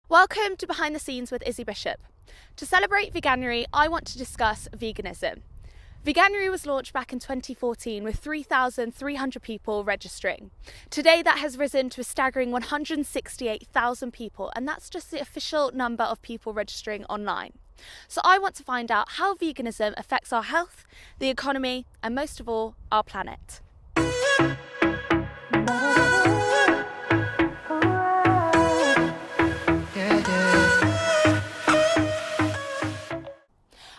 Welcome to Behind the Scenes with Izzy Bishop. To celebrate Veganuary, I want to discuss veganism. Veganuary was launched back in 2014 with 3,300 people registering. Today that has risen to a staggering 168,000 people, and that's just the official number of people registering online. So I want to find out how veganism affects our health, the economy, and most of all, our planet.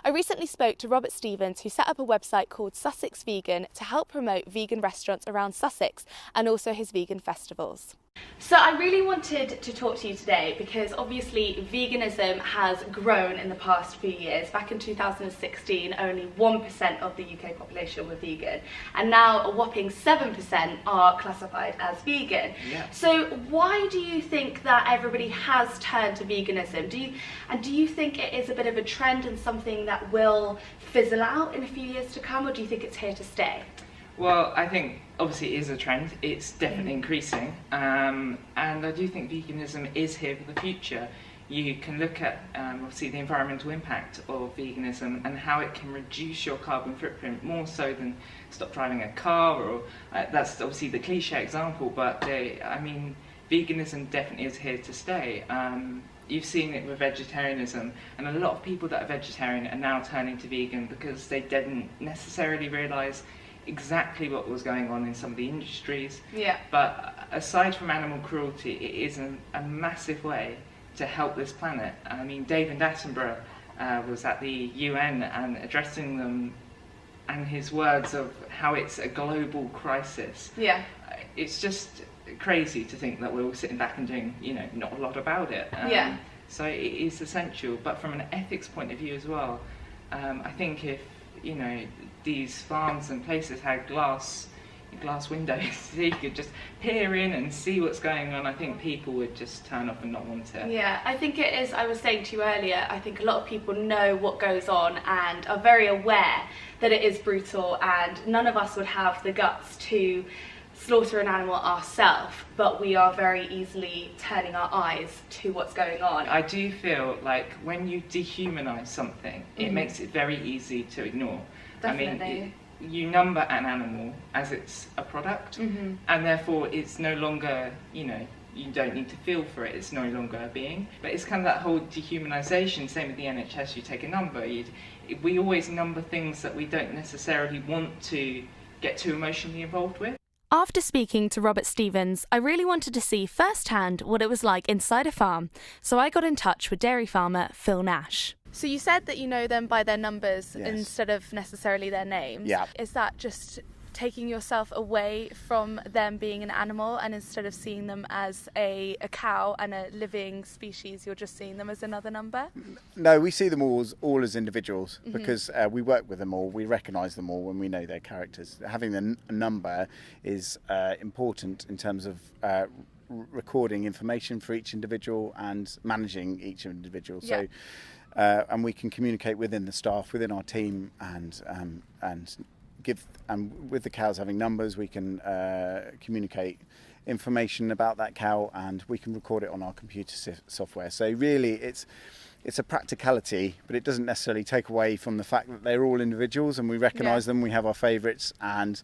I recently spoke to Robert Stevens, who set up a website called Sussex Vegan to help promote vegan restaurants around Sussex and also his vegan festivals. So I really wanted to talk to you today because obviously veganism has grown in the past few years. Back in 2016, only 1% of the UK population were vegan, and now a whopping 7% are classified as vegan. Yeah. So why do you think that everybody has turned to veganism? Do you think it is a bit of a trend and something that will fizzle out in a few years to come, or do you think it's here to stay? Well, I think obviously it is a trend. It's definitely increasing, and I do think veganism is here for the future. You can look at obviously the environmental impact of veganism and how it can reduce your carbon footprint more so than stop driving a car, or that's obviously the cliche example, but veganism definitely is here to stay. You've seen it with vegetarianism, and a lot of people that are vegetarian are now turning to vegan because they didn't necessarily realise exactly what was going on in some of the industries. Yeah. But aside from animal cruelty, it is a massive way to help this planet. I mean, David Attenborough was at the UN and addressing them, and his words of how it's a global crisis. Yeah. It's just crazy to think that we're all sitting back and doing, not a lot about it. Yeah. So it is essential, but from an ethics point of view as well, I think if, these farms and places had glass windows so you could just peer in and see what's going on, I think people would just turn off and not want it. Yeah, I think it is, I was saying to you earlier, I think a lot of people know what goes on and are very aware that it is brutal, and none of us would have the guts to slaughter an animal ourselves, but we are very easily turning our eyes to what's going on. I do feel like when you dehumanise something, it makes it very easy to ignore. Definitely. I mean, you number an animal as it's a product, and therefore it's no longer, you don't need to feel for it, it's no longer a being. But it's kind of that whole dehumanisation, same with the NHS, you take a number. We always number things that we don't necessarily want to get too emotionally involved with. After speaking to Robert Stevens, I really wanted to see firsthand what it was like inside a farm, so I got in touch with dairy farmer Phil Nash. So you said that you know them by their numbers instead of necessarily their names. Yeah. Is that just taking yourself away from them being an animal, and instead of seeing them as a cow and a living species, you're just seeing them as another number? No, we see them all as individuals because we work with them all. We recognise them all when we know their characters. Having a number is important in terms of recording information for each individual and managing each individual. Yeah. So, and we can communicate within the staff, within our team, and with the cows having numbers, we can communicate information about that cow, and we can record it on our computer software. So really it's a practicality, but it doesn't necessarily take away from the fact that they're all individuals and we recognise them. We have our favourites, and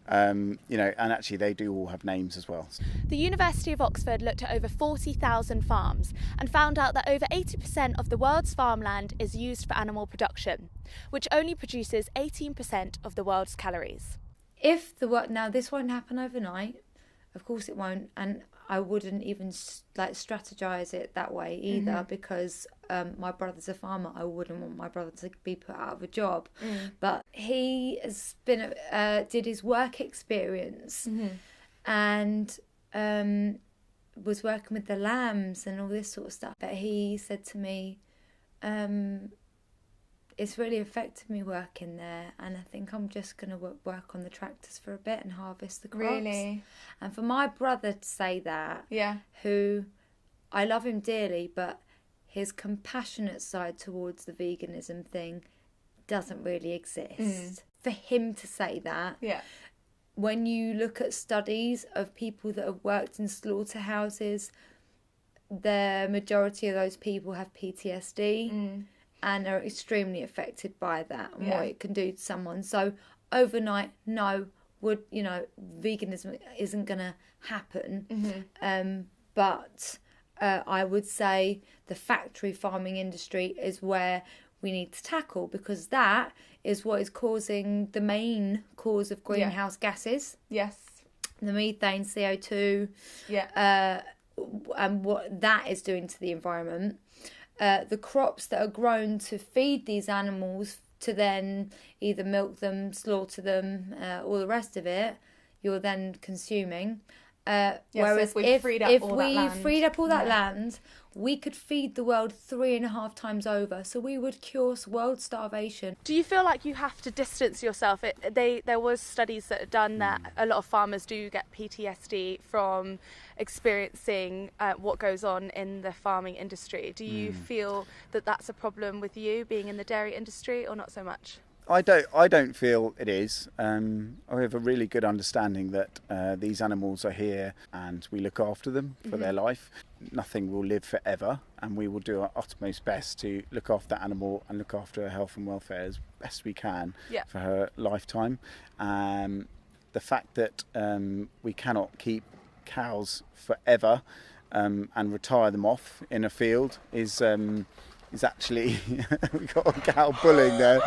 and actually they do all have names as well. The University of Oxford looked at over 40,000 farms and found out that over 80% of the world's farmland is used for animal production, which only produces 18% of the world's calories. If now this won't happen overnight, of course it won't, and I wouldn't even strategize it that way either, because my brother's a farmer. I wouldn't want my brother to be put out of a job. But he has been did his work experience and was working with the lambs and all this sort of stuff. But he said to me, it's really affected me working there, and I think I'm just going to work on the tractors for a bit and harvest the crops. Really? And for my brother to say that, Yeah. who I love him dearly, but his compassionate side towards the veganism thing doesn't really exist. For him to say that, Yeah. when you look at studies of people that have worked in slaughterhouses, the majority of those people have PTSD and are extremely affected by that and what it can do to someone. So overnight, no, veganism isn't going to happen. But I would say the factory farming industry is where we need to tackle, because that is what is causing the main cause of greenhouse gases. Yes. The methane, CO2, and what that is doing to the environment. The crops that are grown to feed these animals, to then either milk them, slaughter them, all the rest of it, you're then consuming. Whereas if we freed up all that land, we could feed the world 3.5 times over. So we would cure world starvation. Do you feel like you have to distance yourself? There was studies that have done that a lot of farmers do get PTSD from experiencing what goes on in the farming industry. Do you feel that that's a problem with you being in the dairy industry, or not so much? I don't feel it is. I have a really good understanding that these animals are here and we look after them for their life. Nothing will live forever, and we will do our utmost best to look after that animal and look after her health and welfare as best we can for her lifetime. The fact that we cannot keep cows forever and retire them off in a field is actually we got a cow bullying there.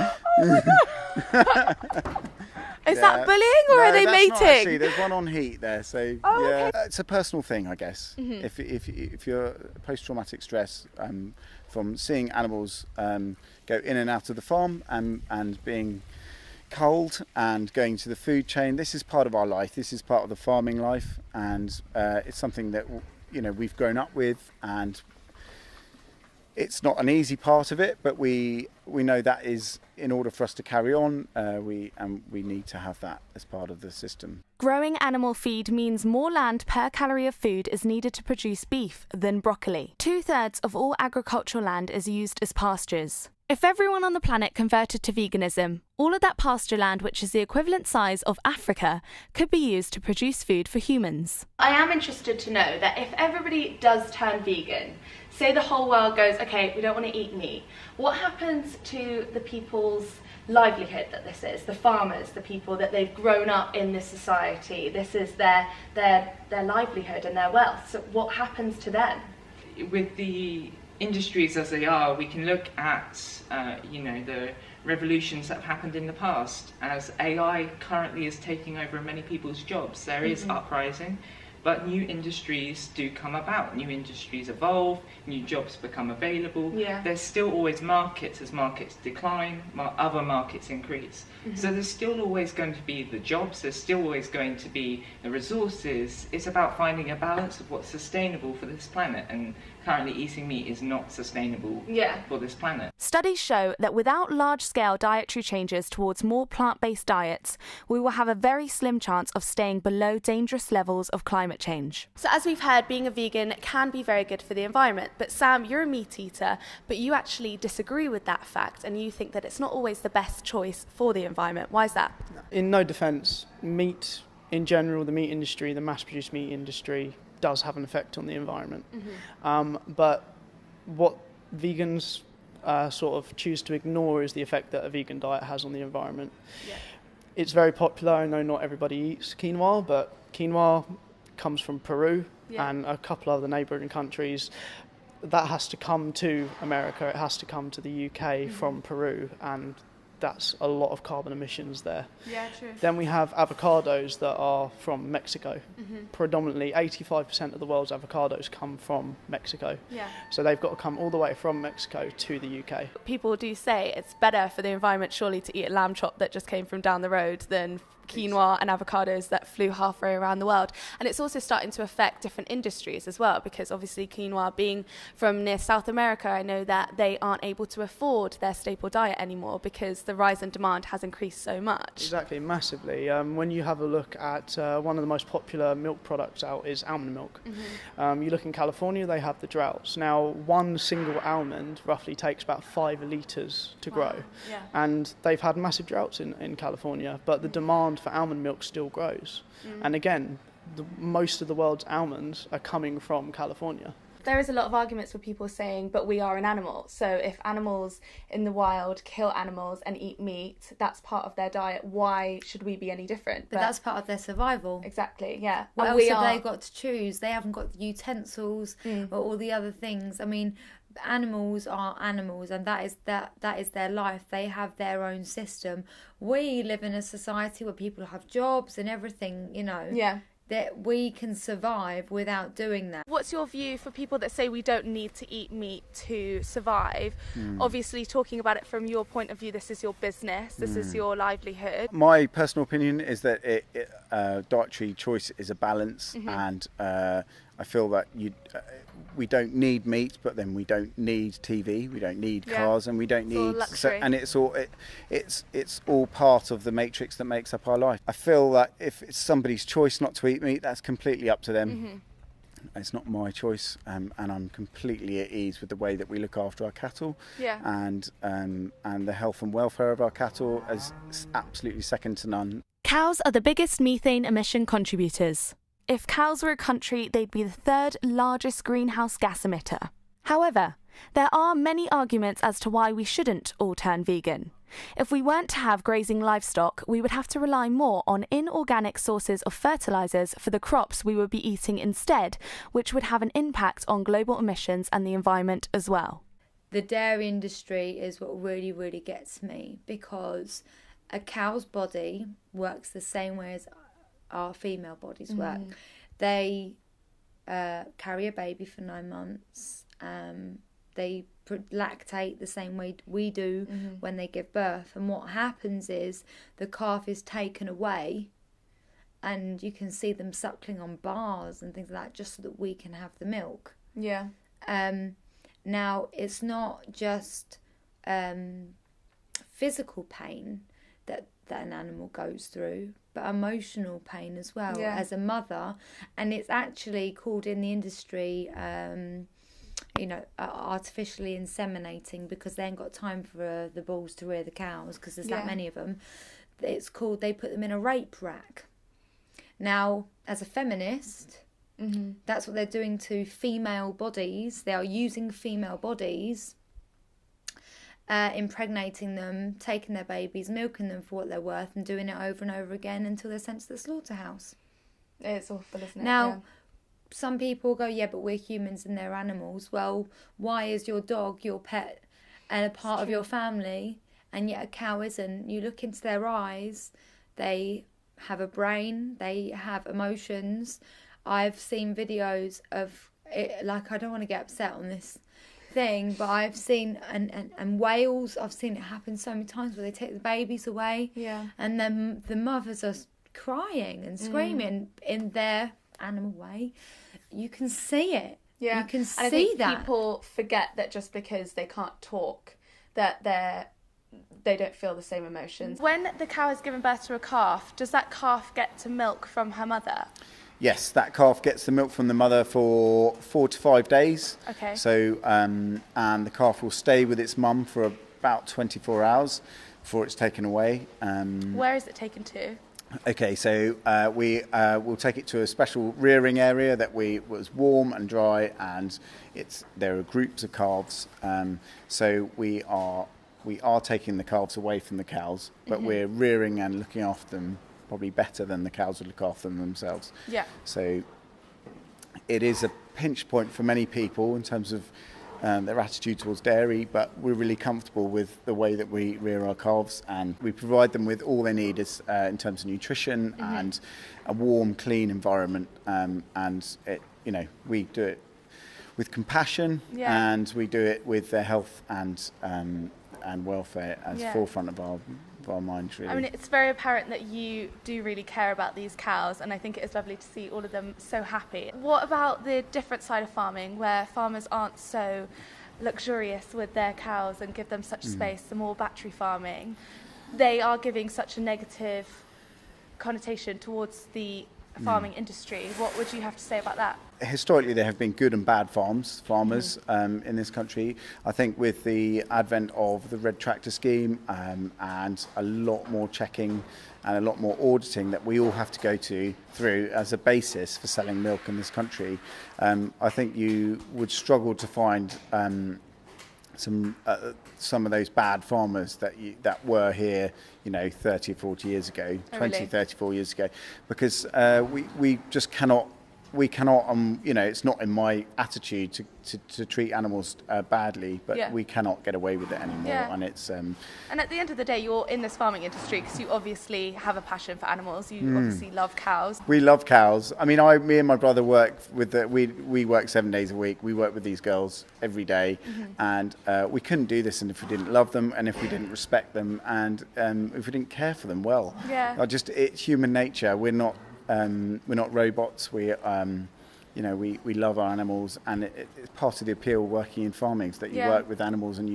Is that bullying, or are they mating? Not actually, there's one on heat there, so okay. It's a personal thing, I guess. If you're post-traumatic stress from seeing animals go in and out of the farm and being cold and going to the food chain, this is part of our life. This is part of the farming life, and it's something that we've grown up with, and it's not an easy part of it, but we know that is, in order for us to carry on, we need to have that as part of the system. Growing animal feed means more land per calorie of food is needed to produce beef than broccoli. 2/3 of all agricultural land is used as pastures. If everyone on the planet converted to veganism, all of that pasture land, which is the equivalent size of Africa, could be used to produce food for humans. I am interested to know that if everybody does turn vegan, say the whole world goes, okay, we don't want to eat meat, what happens to the people's livelihood that this is, the farmers, the people that they've grown up in this society, this is their livelihood and their wealth, so what happens to them? With the industries as they are, we can look at the revolutions that have happened in the past. As AI currently is taking over many people's jobs, there is uprising, but new industries do come about, new industries evolve, new jobs become available. There's still always markets. As markets decline, other markets increase. So there's still always going to be the jobs, there's still always going to be the resources. It's about finding a balance of what's sustainable for this planet, and currently eating meat is not sustainable for this planet. Studies show that without large-scale dietary changes towards more plant-based diets, we will have a very slim chance of staying below dangerous levels of climate change. So as we've heard, being a vegan can be very good for the environment. But Sam, you're a meat eater, but you actually disagree with that fact, and you think that it's not always the best choice for the environment. Why is that? In no defence, meat in general, the meat industry, the mass-produced meat industry, does have an effect on the environment. But what vegans sort of choose to ignore is the effect that a vegan diet has on the environment. It's very popular. I know not everybody eats quinoa, but quinoa comes from Peru and a couple of other neighbouring countries. That has to come to America, it has to come to the UK from Peru, and that's a lot of carbon emissions there. True. Then we have avocados that are from Mexico. Predominantly 85% of the world's avocados come from Mexico. So they've got to come all the way from Mexico to the UK. People do say it's better for the environment surely to eat a lamb chop that just came from down the road than quinoa and avocados that flew halfway around the world. And it's also starting to affect different industries as well, because obviously quinoa being from near South America, I know that they aren't able to afford their staple diet anymore because the rise in demand has increased so much. Exactly, massively. When you have a look at one of the most popular milk products out is almond milk. You look in California, they have the droughts. Now, one single almond roughly takes about 5 litres to grow. And they've had massive droughts in California, but the demand for almond milk still grows. And again, most of the world's almonds are coming from California. There is a lot of arguments for people saying, but we are an animal. So if animals in the wild kill animals and eat meat, that's part of their diet. Why should we be any different? But that's part of their survival. Exactly, yeah. What And else have they got to choose? They haven't got the utensils or all the other things. I mean, animals are animals, and that is their life. They have their own system. We live in a society where people have jobs and everything, you know. Yeah. That we can survive without doing that. What's your view for people that say we don't need to eat meat to survive? Obviously, talking about it from your point of view, this is your business, this is your livelihood. My personal opinion is that dietary choice is a balance, and I feel that we don't need meat, but then we don't need TV, we don't need cars, and we don't need luxury. And it's all part of the matrix that makes up our life. I feel that if it's somebody's choice not to eat meat, that's completely up to them. It's not my choice, and I'm completely at ease with the way that we look after our cattle, and the health and welfare of our cattle is absolutely second to none. Cows are the biggest methane emission contributors. If cows were a country, they'd be the third largest greenhouse gas emitter. However, there are many arguments as to why we shouldn't all turn vegan. If we weren't to have grazing livestock, we would have to rely more on inorganic sources of fertilisers for the crops we would be eating instead, which would have an impact on global emissions and the environment as well. The dairy industry is what really, really gets me, because a cow's body works the same way as our female bodies work. They carry a baby for 9 months. They lactate the same way we do when they give birth. And what happens is the calf is taken away, and you can see them suckling on bars and things like that, just so that we can have the milk. Yeah. Now, it's not just physical pain that an animal goes through, but emotional pain as well, as a mother. And it's actually called in the industry, artificially inseminating, because they ain't got time for the bulls to rear the cows, because there's that many of them. It's called, they put them in a rape rack. Now, as a feminist, that's what they're doing to female bodies. They are using female bodies, impregnating them, taking their babies, milking them for what they're worth, and doing it over and over again until they're sent to the slaughterhouse. It's awful, isn't it? Now, some people go, yeah, but we're humans and they're animals. Well, why is your dog your pet and a part of your family, and yet a cow isn't? You look into their eyes, they have a brain, they have emotions. I've seen videos of it, like, I don't want to get upset on this thing, but I've seen and Wales, I've seen it happen so many times, where they take the babies away, and then the mothers are crying and screaming in their animal way. You can see it. Yeah, you can and see I think that people forget that just because they can't talk, that they don't feel the same emotions. When the cow has given birth to a calf, does that calf get to milk from her mother? Yes, that calf gets the milk from the mother for 4 to 5 days. Okay. So, and the calf will stay with its mum for about 24 hours before it's taken away. Where is it taken to? Okay, so we will take it to a special rearing area that was warm and dry, and there are groups of calves. So we are taking the calves away from the cows, but we're rearing and looking after them probably better than the cows would look after them themselves. Yeah. So it is a pinch point for many people in terms of their attitude towards dairy, but we're really comfortable with the way that we rear our calves, and we provide them with all they need in terms of nutrition and a warm, clean environment. And we do it with compassion, and we do it with their health and welfare as forefront of our minds, really. I mean, it's very apparent that you do really care about these cows, and I think it is lovely to see all of them so happy. What about the different side of farming, where farmers aren't so luxurious with their cows and give them such space, the more battery farming? They are giving such a negative connotation towards the farming industry. What would you have to say about that? Historically, there have been good and bad farmers in this country. I think with the advent of the red tractor scheme and a lot more checking and a lot more auditing that we all have to go through as a basis for selling milk in this country, I think you would struggle to find some of those bad farmers that were here, 30 or 40 years ago, 20, 34 years ago, because we just cannot. It's not in my attitude to treat animals badly, but we cannot get away with it anymore. Yeah. And it's and at the end of the day, you're in this farming industry because you obviously have a passion for animals. You obviously love cows. We love cows. I mean, me and my brother work we work 7 days a week. We work with these girls every day, and we couldn't do this if we didn't love them, and if we didn't respect them, and if we didn't care for them well. Yeah. It's human nature. We're not robots. We love our animals, and it's part of the appeal working in farming is that you work with animals and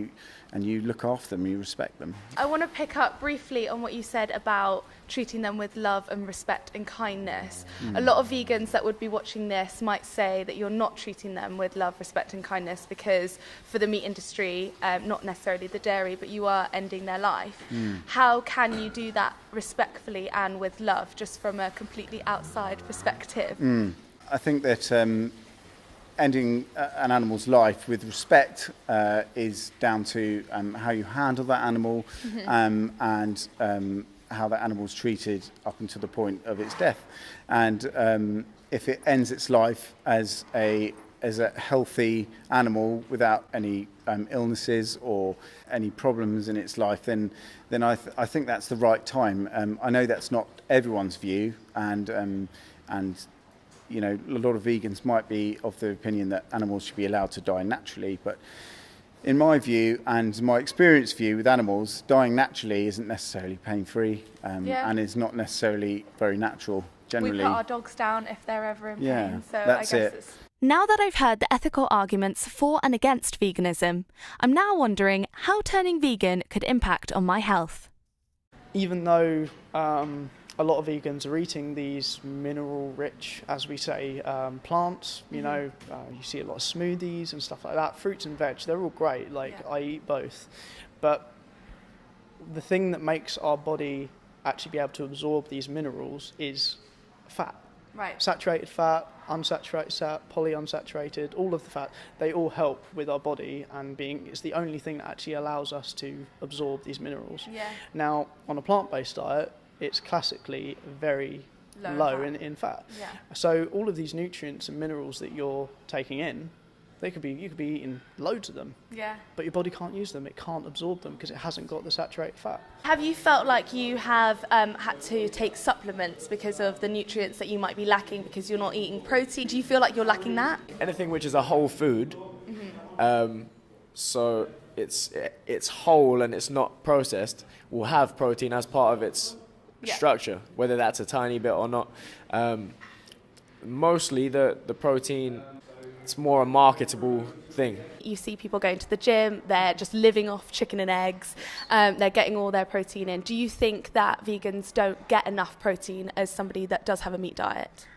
you look after them, you respect them. I want to pick up briefly on what you said about treating them with love and respect and kindness. A lot of vegans that would be watching this might say that you're not treating them with love, respect and kindness because for the meat industry, not necessarily the dairy, but you are ending their life. How can you do that respectfully and with love, just from a completely outside perspective? I think that ending an animal's life with respect is down to how you handle that animal and how that animal's treated up until the point of its death. And if it ends its life as a healthy animal without any illnesses or any problems in its life, then I think that's the right time. I know that's not everyone's view, and a lot of vegans might be of the opinion that animals should be allowed to die naturally, but in my view and my experienced view with animals, dying naturally isn't necessarily pain-free and is not necessarily very natural generally. We put our dogs down if they're ever in pain, so that's I guess it. Now that I've heard the ethical arguments for and against veganism, I'm now wondering how turning vegan could impact on my health. Even though a lot of vegans are eating these mineral-rich, as we say, plants, you see a lot of smoothies and stuff like that, fruits and veg, they're all great, I eat both. But the thing that makes our body actually be able to absorb these minerals is fat. Right. Saturated fat, unsaturated fat, polyunsaturated, all of the fat, they all help with our body, and it's the only thing that actually allows us to absorb these minerals. Yeah. Now, on a plant-based diet, it's classically very low in fat. Yeah. So all of these nutrients and minerals that you're taking in, you could be eating loads of them. Yeah. But your body can't use them. It can't absorb them because it hasn't got the saturated fat. Have you felt like you have had to take supplements because of the nutrients that you might be lacking because you're not eating protein? Do you feel like you're lacking that? Anything which is a whole food, so it's whole and it's not processed, will have protein as part of its structure, whether that's a tiny bit or not. Mostly the protein, it's more a marketable thing. You see people going to the gym, they're just living off chicken and eggs, they're getting all their protein in. Do you think that vegans don't get enough protein as somebody that does have a meat diet?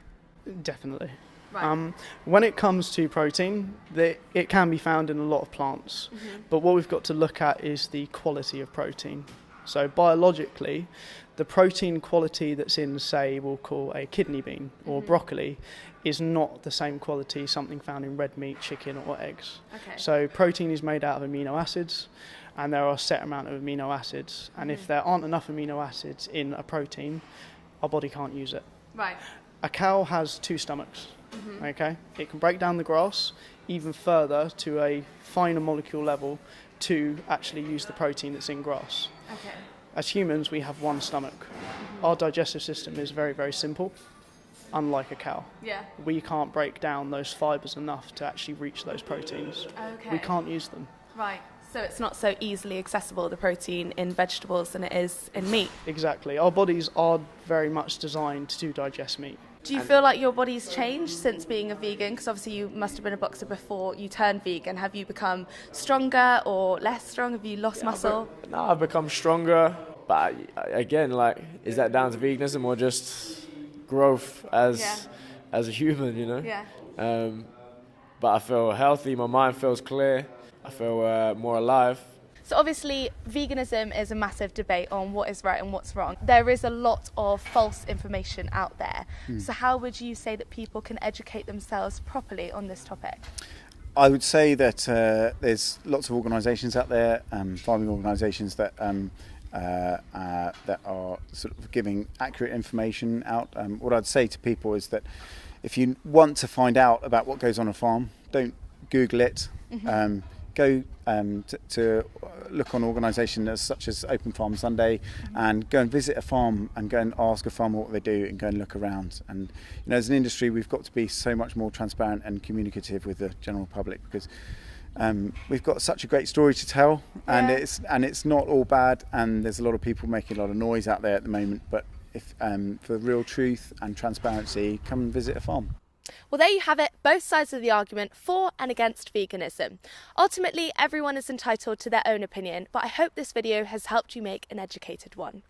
Definitely. Right. When it comes to protein, it can be found in a lot of plants, but what we've got to look at is the quality of protein. So biologically, the protein quality that's in, say, we'll call a kidney bean or broccoli, is not the same quality something found in red meat, chicken or eggs. Okay. So protein is made out of amino acids, and there are a set amount of amino acids, and if there aren't enough amino acids in a protein, our body can't use it. Right. A cow has 2 stomachs, okay? It can break down the grass even further to a finer molecule level to actually use the protein that's in grass. Okay. As humans, we have 1 stomach. Our digestive system is very, very simple, unlike a cow. Yeah. We can't break down those fibres enough to actually reach those proteins. Okay. We can't use them. Right. So it's not so easily accessible, the protein in vegetables, than it is in meat. Exactly. Our bodies are very much designed to digest meat. Do you feel like your body's changed since being a vegan? Because obviously you must have been a boxer before you turned vegan. Have you become stronger or less strong? Have you lost muscle? No, I've become stronger, but again, is that down to veganism or just growth as a human, Yeah. But I feel healthy, my mind feels clear, I feel more alive. So obviously veganism is a massive debate on what is right and what's wrong. There is a lot of false information out there. So how would you say that people can educate themselves properly on this topic? I would say that there's lots of organisations out there, farming organisations that that are sort of giving accurate information out. What I'd say to people is that if you want to find out about what goes on a farm, don't Google it. Go to look on organisations such as Open Farm Sunday and go and visit a farm and go and ask a farmer what they do and go and look around. And as an industry, we've got to be so much more transparent and communicative with the general public, because we've got such a great story to tell, and it's not all bad, and there's a lot of people making a lot of noise out there at the moment. But if for real truth and transparency, come and visit a farm. Well, there you have it, both sides of the argument for and against veganism. Ultimately, everyone is entitled to their own opinion, but I hope this video has helped you make an educated one.